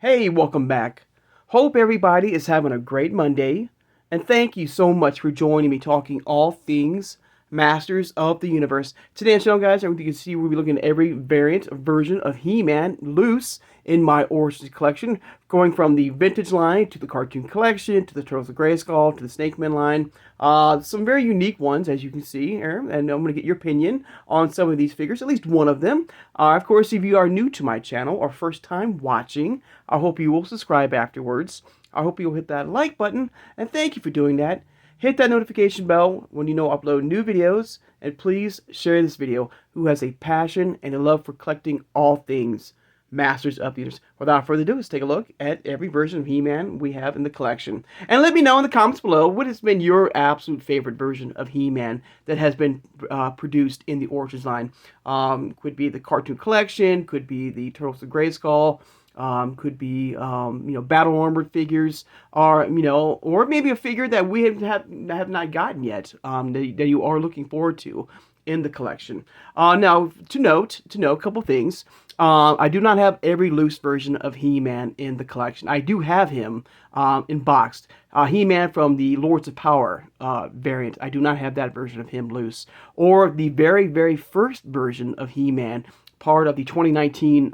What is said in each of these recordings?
Hey, welcome back. Hope everybody is having a great Monday, and thank you so much for joining me talking all things Masters of the Universe. Today on the channel, guys, you can see we'll be looking at every variant version of He-Man loose in my Origins collection, going from the vintage line to the cartoon collection to the Turtles of Grayskull to the Snake Man line. Some very unique ones, as you can see here, and I'm going to get your opinion on some of these figures, at least one of them. Of course, if you are new to my channel or first time watching, I hope you will subscribe afterwards. I hope you'll hit that like button, and thank you for doing that. Hit that notification bell when you know I upload new videos, and please share this video who has a passion and a love for collecting all things Masters of the Universe. Without further ado, let's take a look at every version of He-Man we have in the collection. And let me know in the comments below what has been your absolute favorite version of He-Man that has been produced in the Origins line. Could be the cartoon collection, could be the Turtles of Grayskull, could be battle armored figures, or or maybe a figure that we have not gotten yet, that you are looking forward to in the collection. Now to note a couple things. I do not have every loose version of He-Man in the collection. I do have him emboxed. He-Man from the Lords of Power variant. I do not have that version of him loose, or the very first version of He-Man, part of the 2019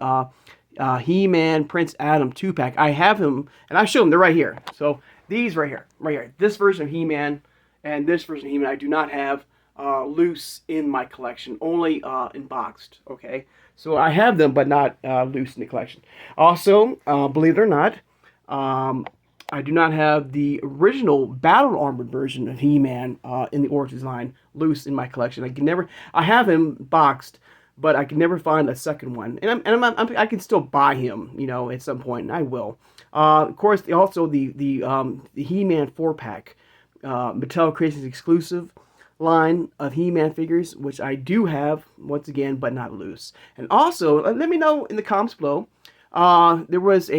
He-Man Prince Adam 2-pack. I have him, and I show them. They're right here. So these right here. This version of He-Man and this version of He-Man I do not have loose in my collection, only emboxed. Okay, so I have them, but not loose in the collection. Also, believe it or not, I do not have the original battle armored version of He-Man in the Origins line loose in my collection. I have him boxed, but I can never find a second one. And I can still buy him, at some point, and I will. Of course, also the He-Man 4-pack, Mattel Creations exclusive line of He-Man figures, which I do have, once again, but not loose. And also, let me know in the comments below, there was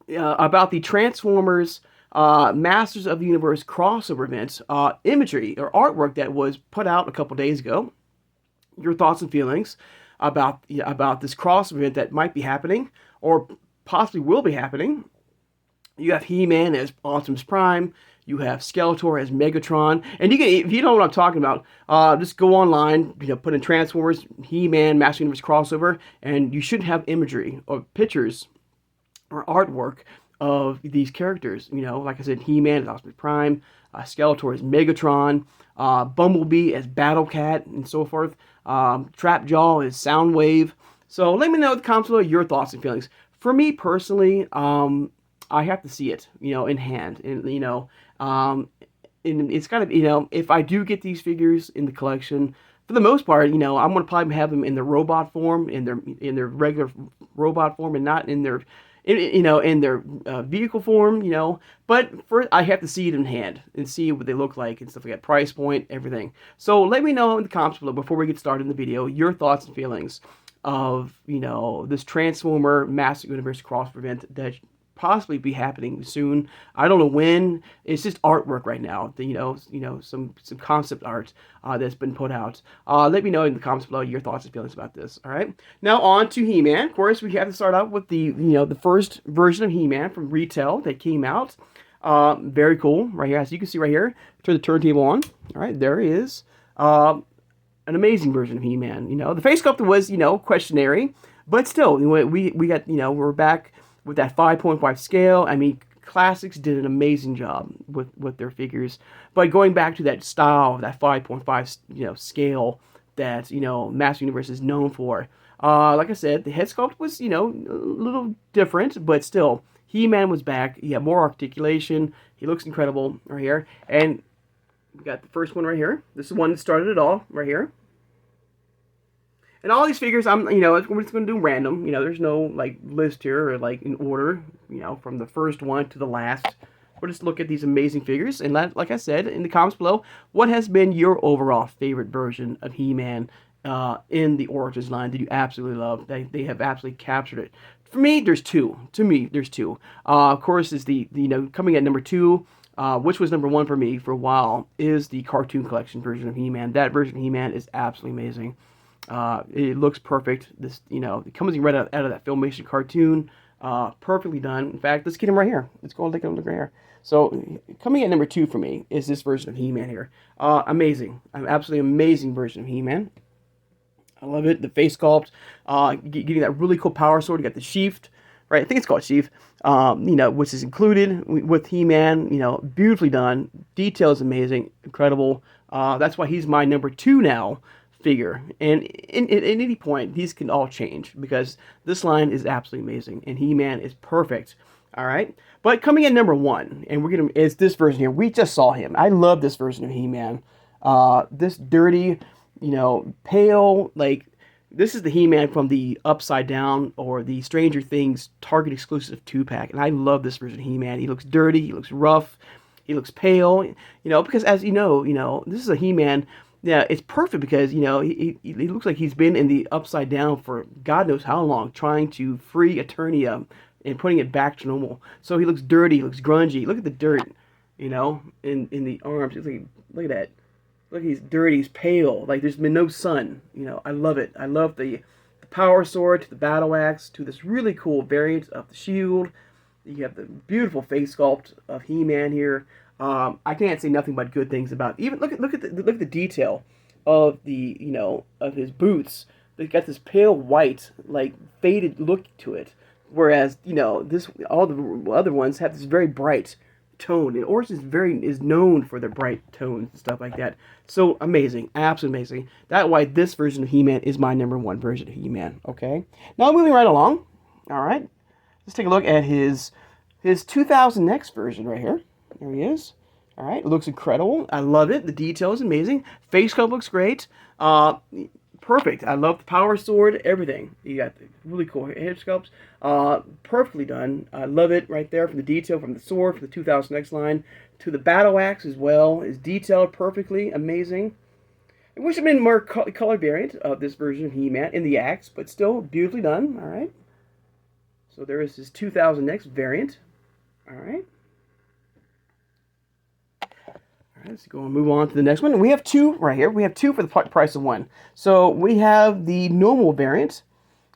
about the Transformers Masters of the Universe crossover event, imagery or artwork that was put out a couple days ago. Your thoughts and feelings about this crossover event that might be happening or possibly will be happening. You have He-Man as Optimus Prime. You have Skeletor as Megatron. And you can, if you don't know what I'm talking about, just go online, put in Transformers, He-Man, Master Universe crossover, and you should have imagery or pictures or artwork of these characters. Like I said, He-Man as Optimus Prime, Skeletor as Megatron, Bumblebee as Battle Cat, and so forth. Trapjaw as Soundwave. So let me know in the comments below your thoughts and feelings. For me personally, I have to see it, in hand, and and it's got to be, if I do get these figures in the collection, for the most part, I'm gonna probably have them in their robot form, in their regular robot form, and not in their in their vehicle form, but first I have to see it in hand and see what they look like and stuff like that, price point, everything. So let me know in the comments below, before we get started in the video, your thoughts and feelings of, this Transformer Master Universe crossover event that possibly be happening soon. I don't know when. It's just artwork right now. Some concept art that's been put out. Let me know in the comments below your thoughts and feelings about this. All right. Now on to He-Man. Of course, we have to start out with the first version of He-Man from retail that came out. Very cool. Right here, as you can see right here. Turn the turntable on. All right, there he is. An amazing version of He-Man. The face sculptor was questionary, but still, we got we're back with that 5.5 scale. I mean, Classics did an amazing job with their figures, but going back to that style, that 5.5 scale that Master Universe is known for. Like I said, the head sculpt was a little different, but still, He-Man was back. He had more articulation. He looks incredible right here, and we got the first one right here. This is the one that started it all right here. And all these figures, we're just going to do random. There's no, list here or, in order, from the first one to the last. We'll just look at these amazing figures. And like I said, in the comments below, what has been your overall favorite version of He-Man in the Origins line that you absolutely love? They have absolutely captured it. For me, there's two. To me, there's two. Of course, is coming at number 2, which was number 1 for me for a while, is the cartoon collection version of He-Man. That version of He-Man is absolutely amazing. It looks perfect. It comes right out of that Filmation cartoon. Perfectly done. In fact, let's get him right here. Let's go and take a look right here. So coming at number 2 for me is this version of He-Man here. Amazing. An absolutely amazing version of He-Man. I love it. The face sculpt, getting that really cool power sword. You got the sheath, right? I think it's called sheath. Which is included with He-Man. Beautifully done. Detail is amazing, incredible. That's why he's my number 2 now figure. And at any point, these can all change because this line is absolutely amazing, and He-Man is perfect. All right, but coming in number 1, and is this version here. We just saw him. I love this version of He-Man. This dirty, pale, like, this is the He-Man from the Upside Down or the Stranger Things Target exclusive 2-pack, and I love this version of He-Man. He looks dirty, he looks rough, he looks pale, because as this is a He-Man. Yeah, it's perfect because, he looks like he's been in the Upside Down for God knows how long, trying to free Eternia and putting it back to normal. So he looks dirty, he looks grungy. Look at the dirt, in the arms. It's like, look at that. Look, he's dirty, he's pale, like there's been no sun. I love it. I love the power sword to the battle axe to this really cool variant of the shield. You have the beautiful face sculpt of He-Man here. I can't say nothing but good things about it. Even look at the detail of of his boots. They've got this pale white, like faded look to it, whereas all the other ones have this very bright tone. And Orange is known for their bright tones and stuff like that. So amazing, absolutely amazing. That's why this version of He-Man is my number 1 version of He-Man. Okay, now moving right along. All right, let's take a look at his 2000X version right here. There he is. All right, it looks incredible. I love it. The detail is amazing. Face sculpt looks great. Perfect. I love the power sword, everything. You got the really cool head sculpts. Perfectly done. I love it right there from the detail, from the sword, from the 2000X line, to the battle axe as well. Is detailed perfectly. Amazing. I wish it had been more color variant of this version of He-Man in the axe, but still beautifully done. All right. So there is his 2000X variant. All right. Let's go and move on to the next one. We have 2 right here. We have 2 for the price of 1. So we have the normal variant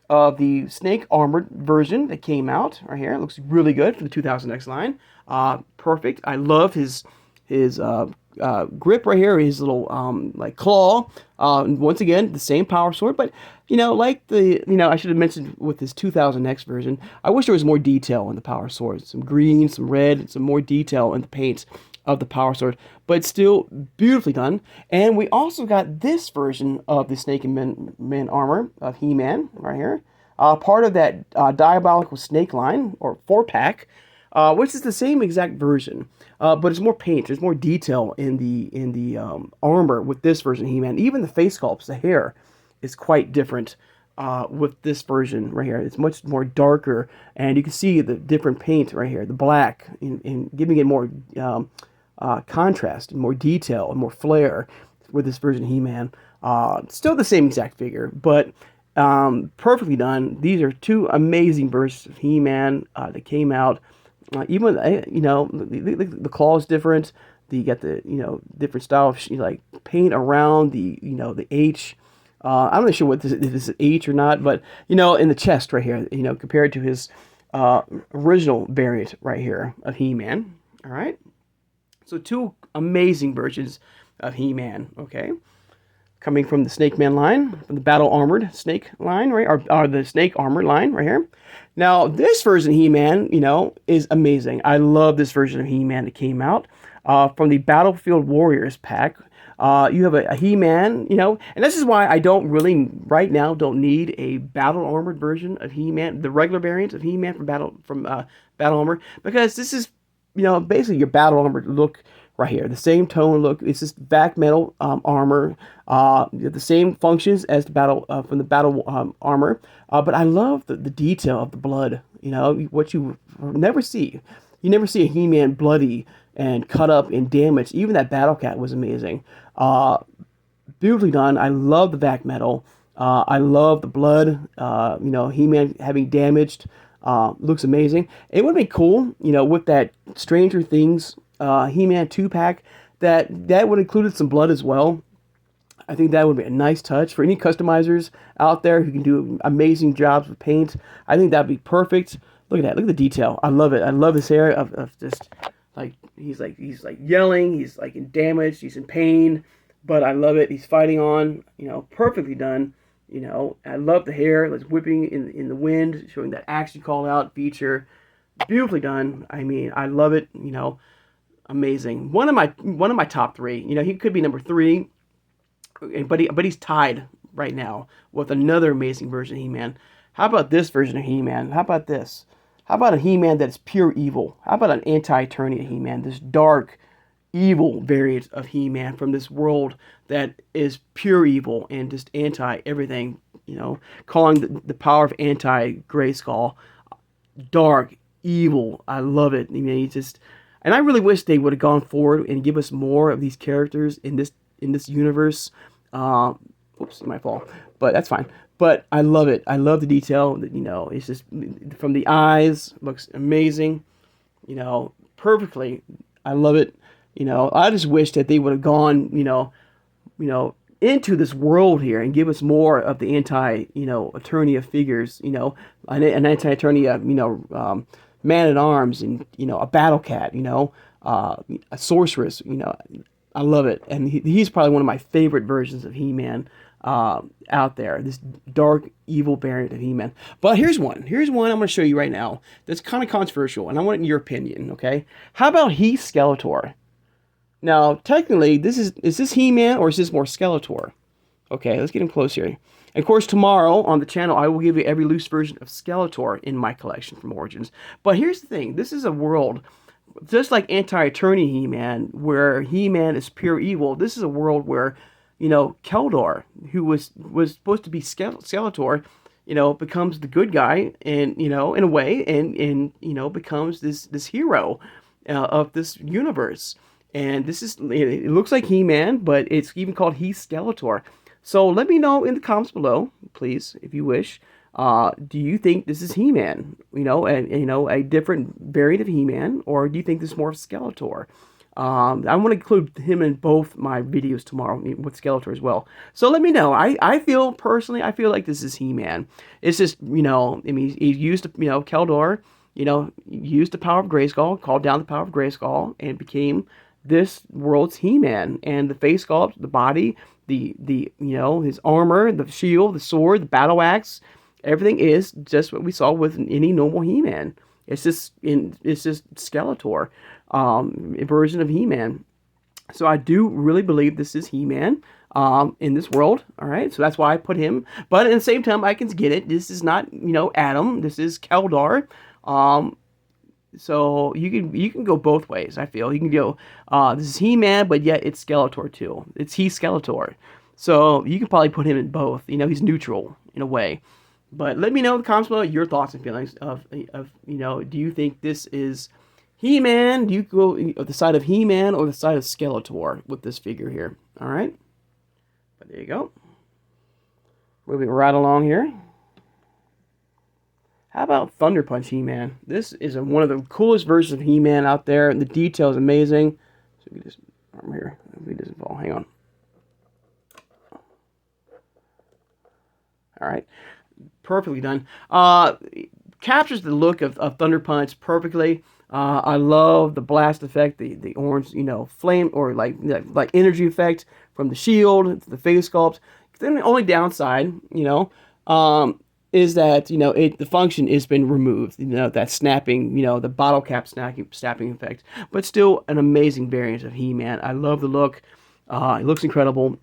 of the snake armored version that came out right here. It looks really good for the 2000X line. Perfect. I love his grip right here. His little like claw. Once again, the same power sword, but like I should have mentioned with his 2000X version. I wish there was more detail in the power sword. Some green, some red, some more detail in the paint of the power sword, but still beautifully done. And we also got this version of the Snake and Man armor of He-Man right here, part of that Diabolical Snake line or 4-pack, which is the same exact version, but it's more paint. There's more detail in the armor with this version of He-Man. Even the face sculpts, the hair, is quite different with this version right here. It's much more darker, and you can see the different paint right here, the black, in giving it more contrast and more detail and more flair with this version of He-Man. Still the same exact figure, but perfectly done. These are 2 amazing versions of He-Man that came out. Even the claw is different. You got the different style of like paint around the H. I'm not sure if this is H or not, but in the chest right here, compared to his original variant right here of He-Man. All right. So 2 amazing versions of He-Man, okay? Coming from the Snake Man line, from the Battle Armored Snake line, right? Or the Snake Armor line right here. Now, this version of He-Man, is amazing. I love this version of He-Man that came out from the Battlefield Warriors pack. You have a He-Man, and this is why I don't really, right now, don't need a Battle Armored version of He-Man, the regular variant of He-Man from Battle Armor, because this is basically your battle armor look right here. The same tone look. It's just back metal armor. The same functions as the battle from the battle armor. But I love the detail of the blood. What you never see. You never see a He-Man bloody and cut up and damaged. Even that Battle Cat was amazing. Beautifully done. I love the back metal. I love the blood. He-Man having damaged. Looks amazing. It would be cool, with that Stranger Things He-Man 2-pack, that would include some blood as well. I think that would be a nice touch for any customizers out there who can do amazing jobs with paint. I think that would be perfect. Look at that. Look at the detail. I love it. I love this hair of just like he's like yelling. He's like in damage. He's in pain, but I love it. He's fighting on. Perfectly done. I love the hair. It's whipping in the wind, showing that action call out feature. Beautifully done. I mean, I love it. Amazing. One of my top three. He could be number three, but he's tied right now with another amazing version of He-Man. How about this version of He-Man? How about this? How about a He-Man that is pure evil? How about an anti-Eternia He-Man? This dark, evil variant of He-Man from this world that is pure evil and just anti-everything. Calling the power of anti-Grayskull dark, evil. I love it. I mean, and I really wish they would have gone forward and give us more of these characters in this universe. Oops, it might fall, but that's fine. But I love it. I love the detail. It's just from the eyes, looks amazing. Perfectly. I love it. I just wish that they would have gone, into this world here and give us more of the Eternia figures. An anti-Eternia, man at arms, and a battle cat. A sorceress. I love it, and he's probably one of my favorite versions of He-Man out there. This dark, evil variant of He-Man. But here's one. I'm going to show you right now that's kind of controversial, and I want your opinion. Okay, how about He-Skeletor? Now, technically, is this He-Man or is this more Skeletor? Okay, let's get him close here. And of course, tomorrow on the channel, I will give you every loose version of Skeletor in my collection from Origins. But here's the thing. This is a world, just like Anti-Eternia He-Man, where He-Man is pure evil. This is a world where, Keldor, who was supposed to be Skeletor, becomes the good guy, and, in a way, and becomes this hero of this universe. And it looks like He-Man, but it's even called He-Skeletor. So let me know in the comments below, please, if you wish. Do you think this is He-Man? A different variant of He-Man, or do you think this is more of Skeletor? I want to include him in both my videos tomorrow with Skeletor as well. So let me know. I feel like this is He-Man. It's just, I mean, he used, Keldor, used the power of Grayskull, called down the power of Grayskull, and became this world's He-Man. And the face sculpt, the body, the his armor, the shield, the sword, the battle axe, everything is just what we saw with any normal He-Man. It's just Skeletor, version of He-Man. So I do really believe this is He-Man in this world. All right, so that's why I put him. But at the same time, I can get it. This is not Adam. This is Keldor. So you can go both ways. I feel you can go. This is He-Man, but yet it's Skeletor too. It's He-Skeletor. So you can probably put him in both. He's neutral in a way. But let me know in the comments below your thoughts and feelings of do you think this is He-Man? Do you go on the side of He-Man or the side of Skeletor with this figure here? All right. But there you go. Moving right along here. How about Thunder Punch He-Man? This is one of the coolest versions of He-Man out there, and the detail is amazing. So we just arm here. If he doesn't fall, hang on. All right. Perfectly done. Captures the look of Thunder Punch perfectly. I love the blast effect, the orange, flame or like energy effect from the shield, the face sculpt. Then the only downside, is that the function has been removed. That snapping, the bottle cap snapping effect. But still an amazing variant of He-Man. I love the look. It looks incredible.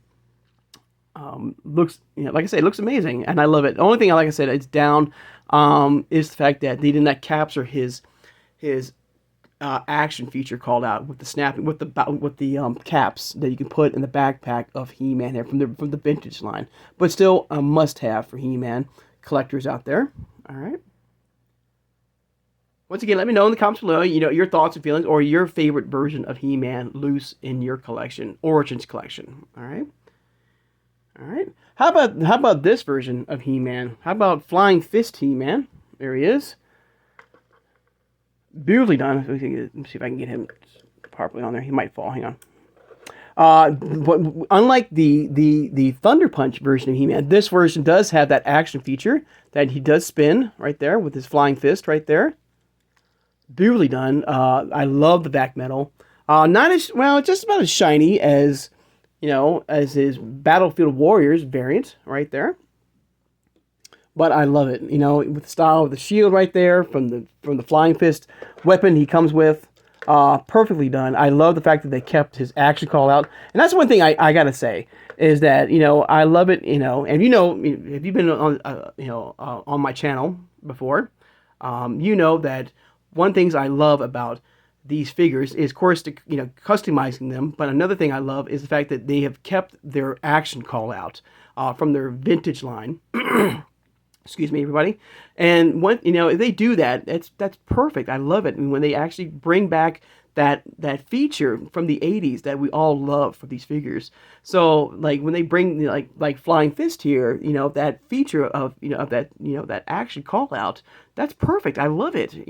Looks, like I said, it looks amazing, and I love it. The only thing, like I said, it's down is the fact that they did not capture his action feature called out with the snapping, with the caps that you can put in the backpack of He-Man here from the vintage line. But still a must-have for He-Man collectors out there. All right. Once again, let me know in the comments below, your thoughts and feelings, or your favorite version of He-Man loose in your collection, Origins collection. All right. All right. How about this version of He-Man? How about Flying Fist He-Man? There he is. Beautifully done. Let me see if I can get him properly on there. He might fall. Hang on. But unlike the Thunder Punch version of He-Man, this version does have that action feature that he does spin right there with his flying fist right there. Beautifully done. I love the back metal. Not as well, just about as shiny as as his Battlefield Warriors variant right there. But I love it. With the style of the shield right there from the Flying Fist weapon he comes with. Perfectly done. I love the fact that they kept his action call out, and that's one thing I gotta say is that I love it. And if you've been on on my channel before, you know that one things I love about these figures is, of course, customizing them. But another thing I love is the fact that they have kept their action call out from their vintage line. Excuse me, everybody. And when if they do that, that's perfect. I love it. And when they actually bring back that feature from the '80s that we all love for these figures. So like when they bring like Flying Fist here, that feature of that action call out, that's perfect. I love it.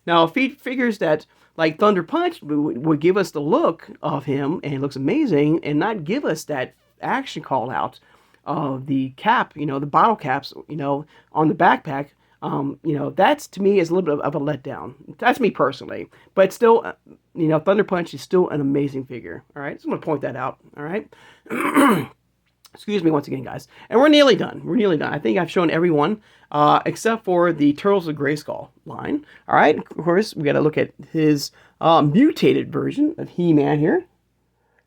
Now figures that like Thunder Punch would give us the look of him and it looks amazing, and not give us that action call out of the cap, the bottle caps, on the backpack. That's to me is a little bit of a letdown. That's me personally, but still, Thunder Punch is still an amazing figure. All right, so I'm gonna point that out. All right. Excuse me once again, guys. And we're nearly done. We're nearly done. I think I've shown everyone, except for the Turtles of Grayskull line. All right. Of course, we got to look at his mutated version of He-Man here.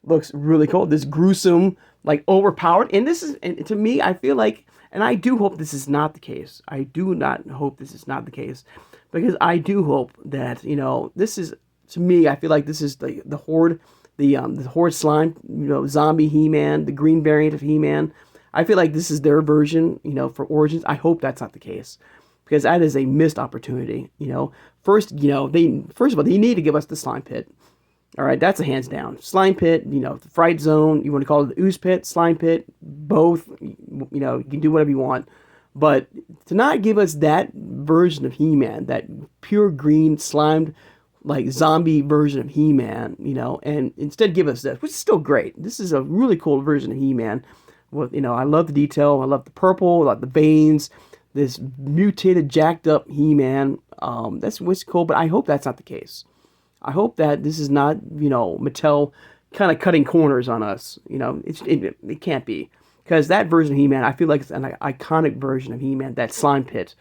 Looks really cool. This gruesome, like overpowered. And this is, and to me, I feel like, and I do hope this is not the case. I do not hope this is not the case, because I do hope that this is, to me, I feel like this is the Horde, the Horde slime, zombie He-Man, the green variant of He-Man. I feel like this is their version, for Origins. I hope that's not the case, because that is a missed opportunity. First of all, they need to give us the slime pit. All right, that's a hands down. Slime pit, the fright zone, you want to call it the ooze pit, slime pit, both, you can do whatever you want. But to not give us that version of He-Man, that pure green, slimed, like zombie version of He-Man, and instead give us this, which is still great. This is a really cool version of He-Man. With, I love the detail, I love the purple, I love the veins, this mutated, jacked up He-Man. That's what's cool, but I hope that's not the case. I hope that this is not, Mattel kind of cutting corners on us. It can't be. Because that version of He-Man, I feel like it's an iconic version of He-Man, that slime pit,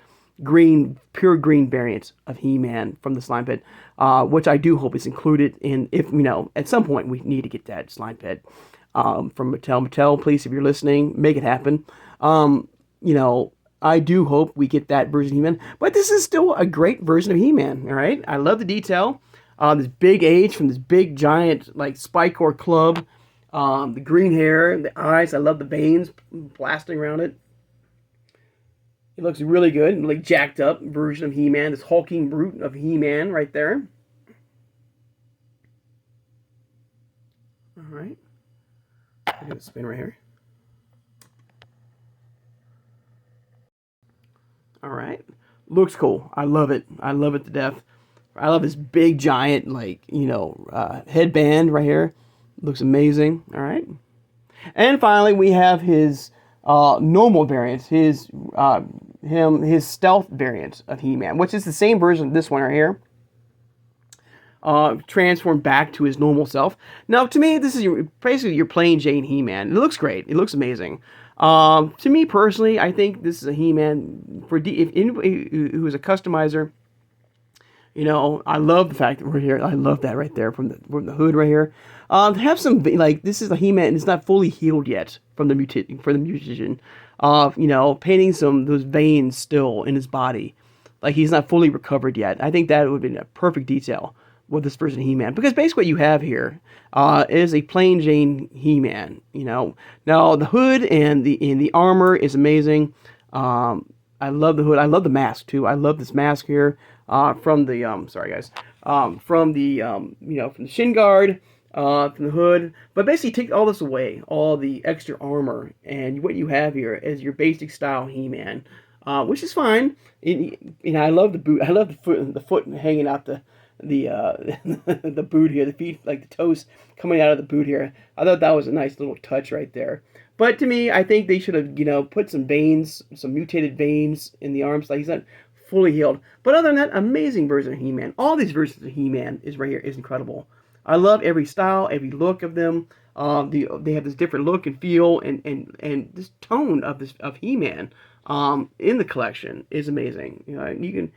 pure green variant of He-Man from the slime pit, which I do hope is included in, if, at some point we need to get that slime pit from Mattel. Mattel, please, if you're listening, make it happen. I do hope we get that version of He-Man. But this is still a great version of He-Man, all right? I love the detail. This big age from this big giant like Spycore club, the green hair, the eyes. I love the veins blasting around it. It looks really good, like jacked up version of He-Man. This hulking brute of He-Man right there. All right, I'm gonna spin right here. All right, looks cool. I love it. I love it to death. I love his big giant headband right here. Looks amazing. All right. And finally, we have his normal variant, his stealth variant of He-Man, which is the same version of this one right here. Transformed back to his normal self. Now, to me, this is basically your plain Jane He-Man. It looks great. It looks amazing. To me personally, I think this is a He-Man for if anybody who is a customizer. I love the fact that we're here. I love that right there from the hood right here. Have some this is a He-Man and it's not fully healed yet from the mutation. Painting those veins still in his body, like he's not fully recovered yet. I think that would have been a perfect detail with this version of He-Man, because basically what you have here is a plain Jane He-Man. Now the hood and the armor is amazing. I love the hood. I love the mask too. I love this mask here. From the sorry guys, from the from the shin guard, from the hood. But basically, take all this away, all the extra armor, and what you have here is your basic style He-Man, which is fine. I love the boot. I love the foot hanging out the the boot here, the feet, like the toes coming out of the boot here. I thought that was a nice little touch right there. But to me, I think they should have, put some veins, some mutated veins in the arms. Like he's not fully healed. But other than that, amazing version of He-Man. All these versions of He-Man is right here is incredible. I love every style, every look of them. They have this different look and feel, and this tone of this of He-Man in the collection is amazing. You know, you can.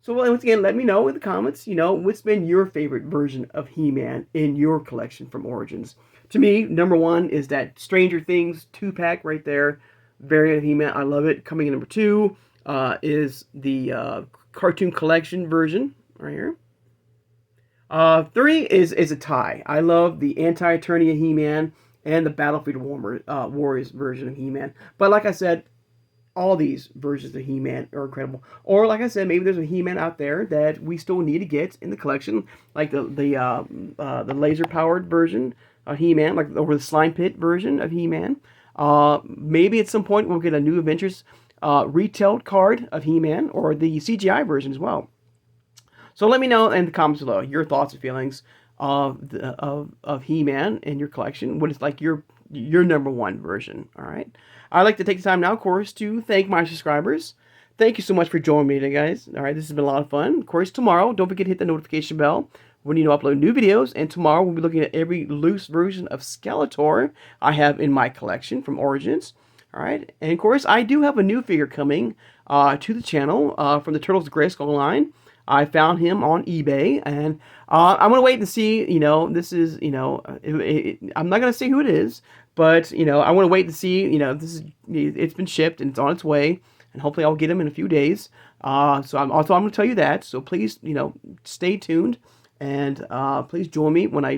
So once again, let me know in the comments. You know, what's been your favorite version of He-Man in your collection from Origins? To me, number one is that Stranger Things 2-pack right there, variant of He-Man. I love it. Coming in number two is the cartoon collection version right here. Three is a tie. I love the Anti-Eternia He-Man and the Battlefield Warriors version of He-Man. But like I said, all these versions of He-Man are incredible. Or like I said, maybe there's a He-Man out there that we still need to get in the collection, like the laser-powered version of He-Man, like or the Slime Pit version of He-Man. Maybe at some point we'll get a New Adventures retailed card of He-Man or the CGI version as well. So let me know in the comments below your thoughts and feelings of He-Man in your collection. What is like your number one version? All right. I'd like to take the time now, of course, to thank my subscribers. Thank you so much for joining me today, guys. All right, this has been a lot of fun. Of course, tomorrow, don't forget to hit the notification bell when you upload new videos. And tomorrow, we'll be looking at every loose version of Skeletor I have in my collection from Origins. All right, and of course, I do have a new figure coming to the channel from the Turtles of Grayskull line. I found him on eBay, and I'm gonna wait and see. You know, this is I'm not gonna say who it is, but I want to wait to see. It's been shipped and it's on its way, and hopefully I'll get him in a few days. So I'm gonna tell you that. So please, stay tuned, and please join me when I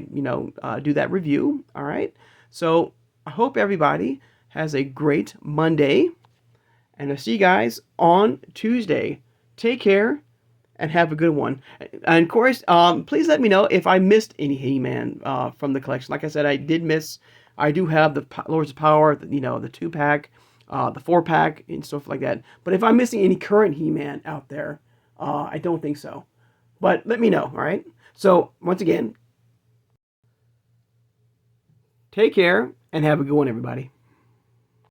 do that review. All right. So I hope everybody has a great Monday, and I'll see you guys on Tuesday. Take care and have a good one. And of course, please let me know if I missed any He-Man from the collection. Like I said, I did miss. I do have the Lords of Power, the 2-pack, the 4-pack, and stuff like that. But if I'm missing any current He-Man out there, I don't think so. But let me know, all right? So, once again, take care and have a good one, everybody.